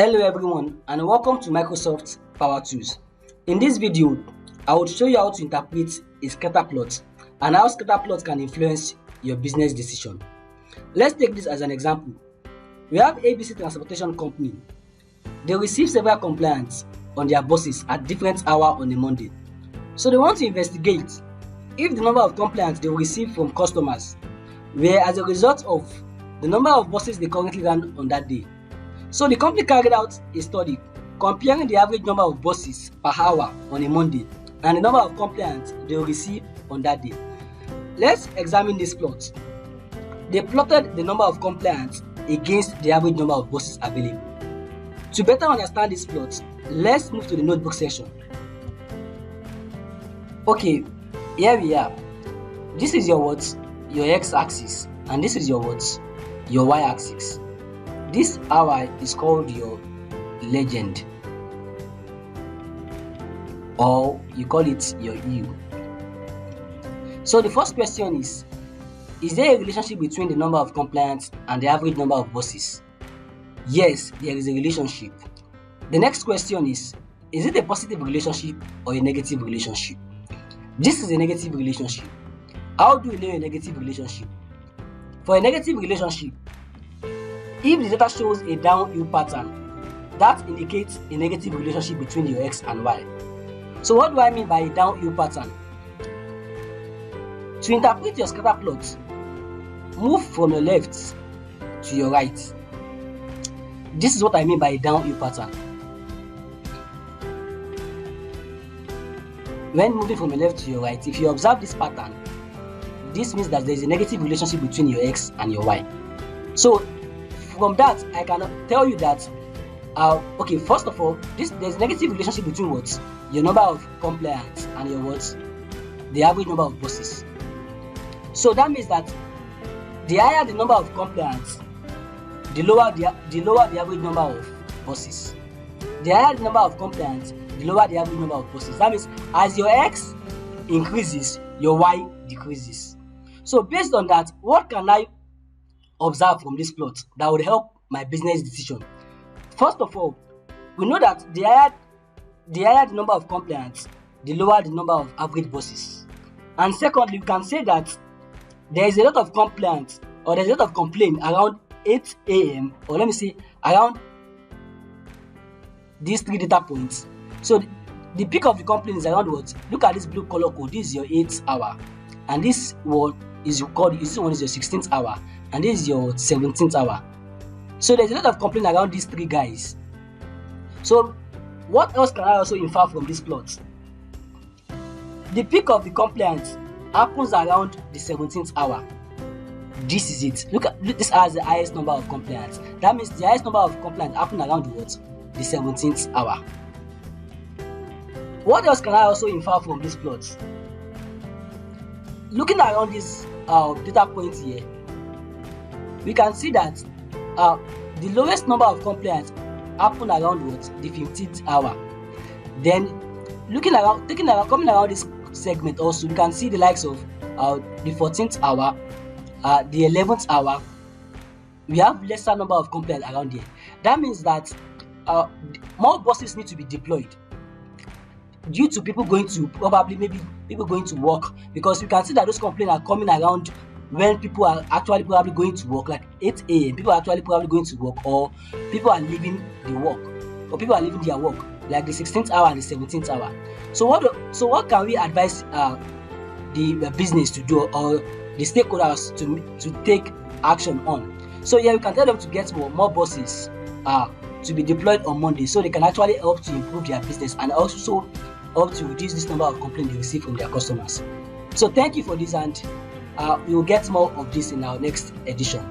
Hello everyone and welcome to Microsoft Power Tools. In this video, I will show you how to interpret a scatter plot and how scatter plot can influence your business decision. Let's take this as an example. We have ABC Transportation Company. They receive several complaints on their buses at different hours on a Monday. So they want to investigate if the number of complaints they receive from customers were as a result of the number of buses they currently ran on that day. So the company carried out a study comparing the average number of buses per hour on a Monday and the number of complaints they receive on that day. Let's examine this plot. They plotted the number of complaints against the average number of buses available. To better understand this plot, let's move to the notebook section. Okay, here we are. This is your x-axis, and this is your y-axis. This hour is called your legend, or you call it your U. So the first question is there a relationship between the number of complaints and the average number of buses? Yes, there is a relationship. The next question is it a positive relationship or a negative relationship? This is a negative relationship. How do we know a negative relationship? For a negative relationship, if the data shows a downhill pattern, that indicates a negative relationship between your X and Y. So what do I mean by a downhill pattern? To interpret your scatter plot, move from your left to your right. This is what I mean by a downhill pattern. When moving from your left to your right, if you observe this pattern, this means that there is a negative relationship between your X and your Y. So from that, I can tell you that, okay, first of all, there's a negative relationship between what? Your number of complaints and your what? The average number of buses. So that means that the higher the number of complaints, the lower the average number of buses. The higher the number of complaints, the lower the average number of buses. That means as your X increases, your Y decreases. So based on that, what can I observe from this plot that would help my business decision? First of all, we know that the higher the number of complaints, the lower the number of average buses. And secondly, we can say that there is a lot of complaints, or there's a lot of complaint around 8 a.m. or let me say around these 3 data points. So the peak of the complaint is around what? Look at this blue color code. This is your 8th hour, and this one is your 16th hour, and this is your 17th hour. So there's a lot of complaint around these 3 guys. So what else can I also infer from this plot? The peak of the complaint happens around the 17th hour. This is it. Look, this has the highest number of complaints. That means the highest number of complaints happen around what? The 17th hour. What else can I also infer from this plot? Looking around this data points here, we can see that the lowest number of complaints happen around what? The 15th hour. Then coming around this segment also, we can see the likes of the 14th hour, the 11th hour. We have lesser number of complaints around here. That means that more buses need to be deployed due to people going to work, because we can see that those complaints are coming around when people are actually probably going to work, like 8 a.m. People are actually probably going to work, or people are leaving the work, or people are leaving their work, like the 16th hour and the 17th hour. So what can we advise the business to do, or the stakeholders to take action on? So yeah, we can tell them to get more buses to be deployed on Monday, so they can actually help to improve their business and also help to reduce this number of complaints they receive from their customers. So thank you for this, and we will get more of this in our next edition.